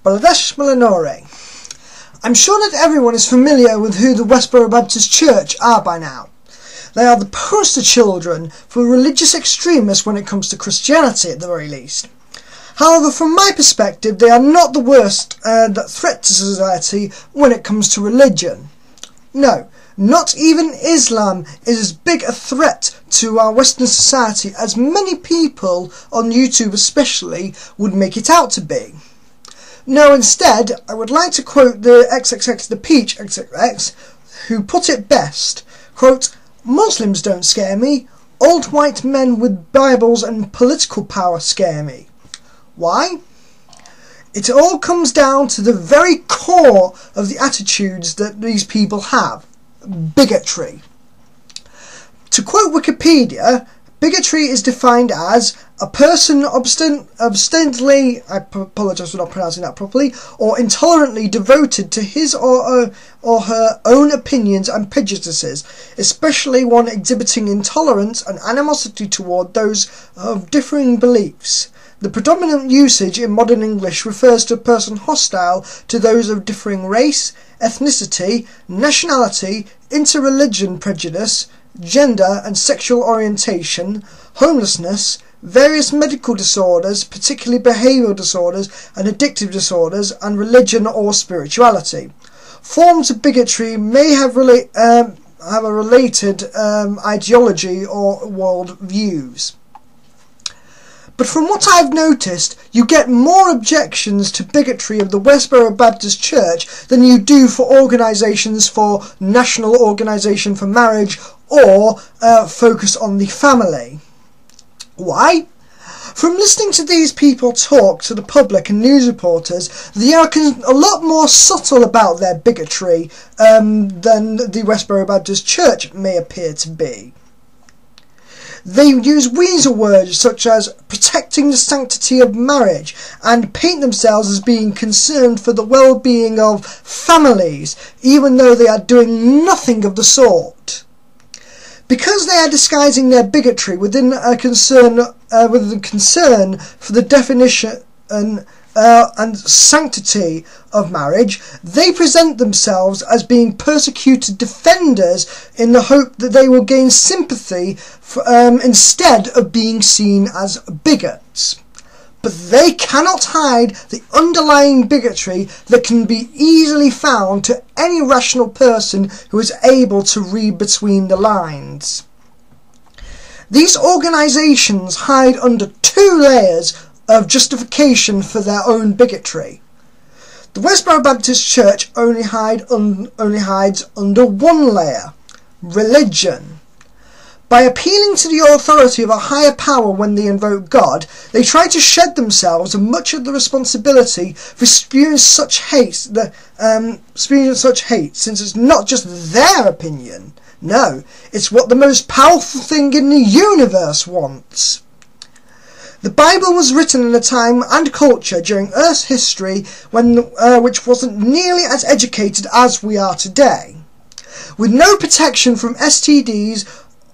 Baladesh Melanore. I'm sure that everyone is familiar with who the Westboro Baptist Church are by now. They are the poster children for religious extremists when it comes to Christianity, at the very least. However, from my perspective, they are not the worst threat to society when it comes to religion. No, not even Islam is as big a threat to our Western society as many people on YouTube especially would make it out to be. No, instead, I would like to quote the XXX the Peach XXX, who put it best, quote, "Muslims don't scare me, old white men with Bibles and political power scare me." Why? It all comes down to the very core of the attitudes that these people have. Bigotry. To quote Wikipedia, bigotry is defined as a person obstinately, I apologise for not pronouncing that properly, or intolerantly devoted to his or her own opinions and prejudices, especially one exhibiting intolerance and animosity toward those of differing beliefs. The predominant usage in modern English refers to a person hostile to those of differing race, ethnicity, nationality, interreligion prejudice, gender and sexual orientation, homelessness, various medical disorders, particularly behavioural disorders and addictive disorders, and religion or spirituality. Forms of bigotry may have a related ideology or world views. But from what I've noticed, you get more objections to bigotry of the Westboro Baptist Church than you do for organisations for National Organisation for Marriage or Focus on the Family. Why? From listening to these people talk to the public and news reporters, they are a lot more subtle about their bigotry than the Westboro Baptist Church may appear to be. They use weasel words such as protecting the sanctity of marriage and paint themselves as being concerned for the well-being of families, even though they are doing nothing of the sort. Because they are disguising their bigotry within a concern for the definition and sanctity of marriage, they present themselves as being persecuted defenders in the hope that they will gain sympathy instead of being seen as bigots. But they cannot hide the underlying bigotry that can be easily found to any rational person who is able to read between the lines. These organisations hide under two layers of justification for their own bigotry. The Westboro Baptist Church only hides under one layer: religion. By appealing to the authority of a higher power when they invoke God, they try to shed themselves of much of the responsibility for spewing such hate, since it's not just their opinion. No, it's what the most powerful thing in the universe wants. The Bible was written in a time and culture during Earth's history which wasn't nearly as educated as we are today. With no protection from STDs,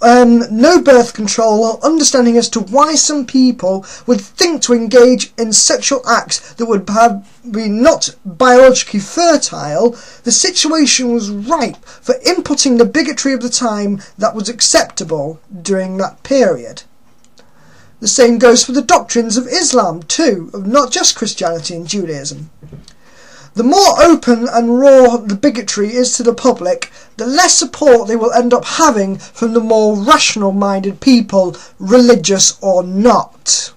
no birth control, or understanding as to why some people would think to engage in sexual acts that would be not biologically fertile, the situation was ripe for inputting the bigotry of the time that was acceptable during that period. The same goes for the doctrines of Islam too, of not just Christianity and Judaism. The more open and raw the bigotry is to the public, the less support they will end up having from the more rational-minded people, religious or not.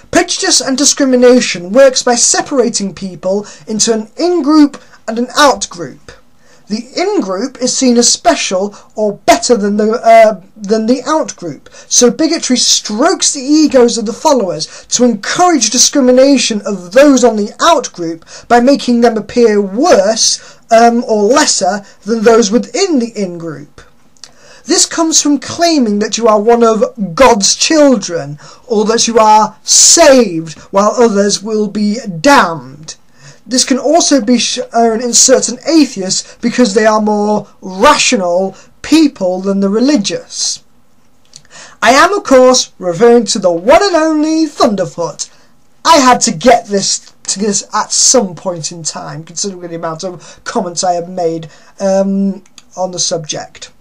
Prejudice and discrimination works by separating people into an in-group and an out-group. The in-group is seen as special or better than the out-group, so bigotry strokes the egos of the followers to encourage discrimination of those on the out-group by making them appear worse or lesser than those within the in-group. This comes from claiming that you are one of God's children, or that you are saved while others will be damned. This can also be shown in certain atheists because they are more rational people than the religious. I am, of course, referring to the one and only Thunderfoot. I had to get this to this at some point in time, considering the amount of comments I have made on the subject.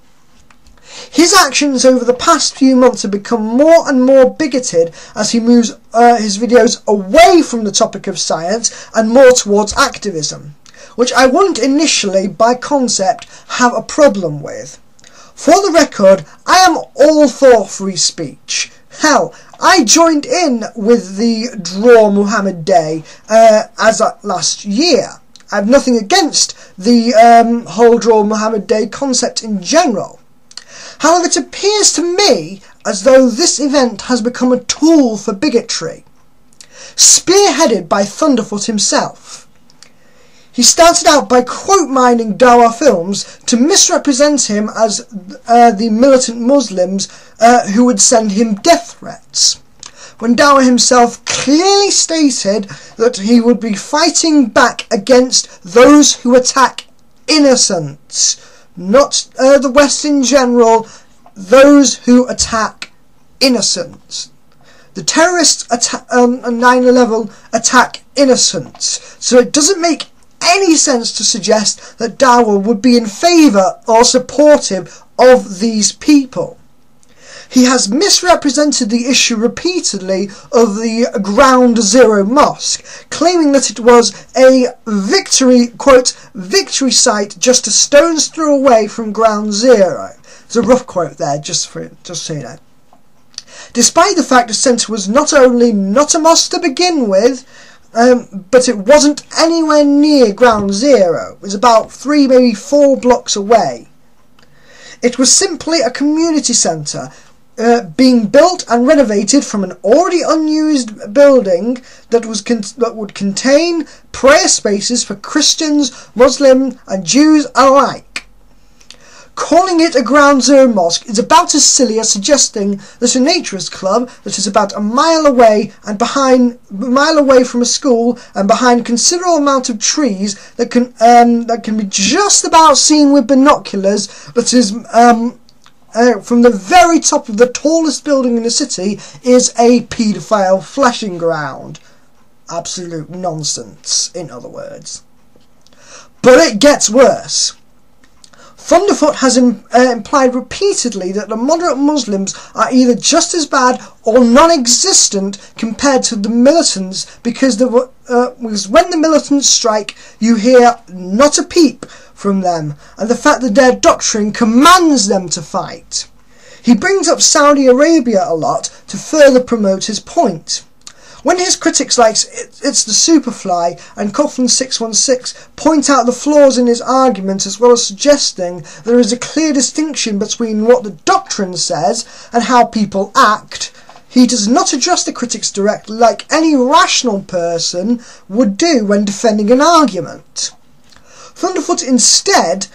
His actions over the past few months have become more and more bigoted as he moves his videos away from the topic of science and more towards activism, which I wouldn't initially, by concept, have a problem with. For the record, I am all for free speech. Hell, I joined in with the Draw Muhammad Day as at last year. I have nothing against the whole Draw Muhammad Day concept in general. However, it appears to me as though this event has become a tool for bigotry, spearheaded by Thunderfoot himself. He started out by quote-mining Dawa films to misrepresent him as the militant Muslims who would send him death threats, when Dawa himself clearly stated that he would be fighting back against those who attack innocents, not the West in general, those who attack innocents. The terrorists on 9/11 attack innocents, so it doesn't make any sense to suggest that Dawa would be in favour or supportive of these people. He has misrepresented the issue repeatedly of the Ground Zero Mosque, claiming that it was a victory, quote, victory site just a stone's throw away from Ground Zero. It's a rough quote there, just so you know. Despite the fact the centre was not only not a mosque to begin with, but it wasn't anywhere near Ground Zero. It was about 3, maybe 4 blocks away. It was simply a community centre being built and renovated from an already unused building that would contain prayer spaces for Christians, Muslims and Jews alike. Calling it a Ground Zero mosque is about as silly as suggesting that a naturist club that is about a mile away from a school and behind considerable amount of trees that can be just about seen with binoculars, that is from the very top of the tallest building in the city, is a paedophile flashing ground. Absolute nonsense, in other words. But it gets worse. Thunderfoot has implied repeatedly that the moderate Muslims are either just as bad or non-existent compared to the militants, because when the militants strike, you hear not a peep from them, and the fact that their doctrine commands them to fight. He brings up Saudi Arabia a lot to further promote his point. When his critics like It's the Superfly and Coughlin616 point out the flaws in his argument, as well as suggesting there is a clear distinction between what the doctrine says and how people act, he does not address the critics directly like any rational person would do when defending an argument. Thunderfoot instead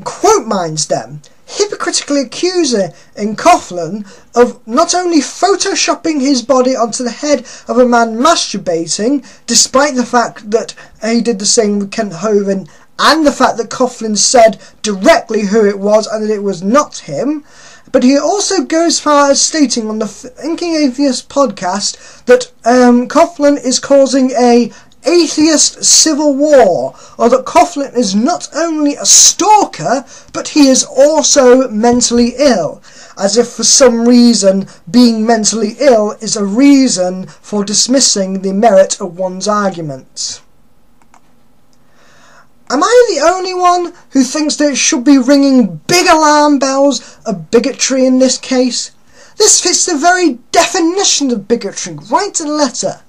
quote-mines them, hypocritically accusing Coughlin of not only photoshopping his body onto the head of a man masturbating, despite the fact that he did the same with Kent Hovind, and the fact that Coughlin said directly who it was and that it was not him, but he also goes as far as stating on the Thinking Atheist podcast that Coughlin is causing a atheist civil war, or that Coughlin is not only a stalker, but he is also mentally ill, as if for some reason being mentally ill is a reason for dismissing the merit of one's arguments. Am I the only one who thinks that it should be ringing big alarm bells of bigotry in this case? This fits the very definition of bigotry, right to the letter.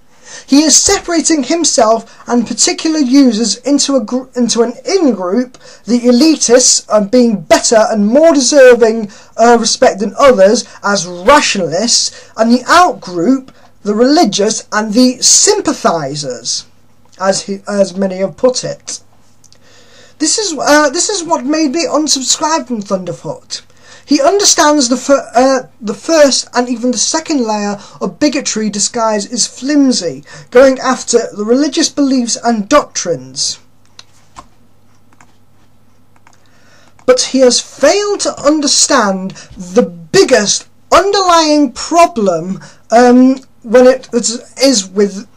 He is separating himself and particular users into an in-group, the elitists, being better and more deserving respect than others as rationalists, and the out-group, the religious and the sympathisers, as many have put it. This is what made me unsubscribe from Thunderfoot. He understands the first and even the second layer of bigotry disguised as flimsy, going after the religious beliefs and doctrines. But he has failed to understand the biggest underlying problem when it is with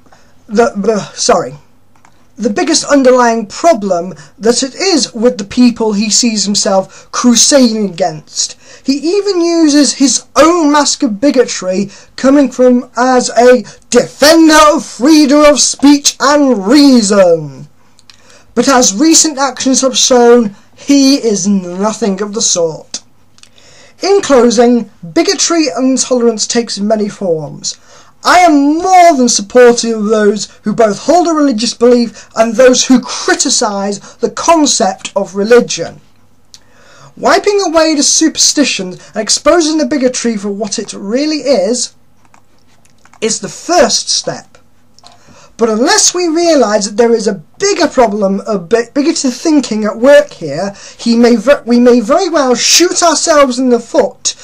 the biggest underlying problem that it is with the people he sees himself crusading against. He even uses his own mask of bigotry, coming from as a defender of freedom of speech and reason. But as recent actions have shown, he is nothing of the sort. In closing, bigotry and intolerance takes many forms. I am more than supportive of those who both hold a religious belief and those who criticise the concept of religion. Wiping away the superstitions and exposing the bigotry for what it really is the first step. But unless we realise that there is a bigger problem of bigoted thinking at work here, we may very well shoot ourselves in the foot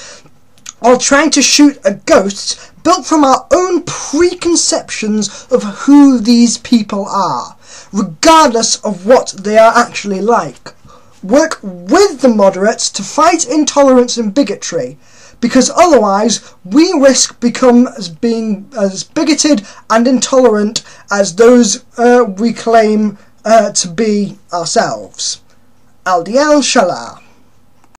while trying to shoot a ghost built from our own preconceptions of who these people are, regardless of what they are actually like. Work with the moderates to fight intolerance and bigotry, because otherwise we risk being as bigoted and intolerant as those we claim to be ourselves. Al-Dial Shalah.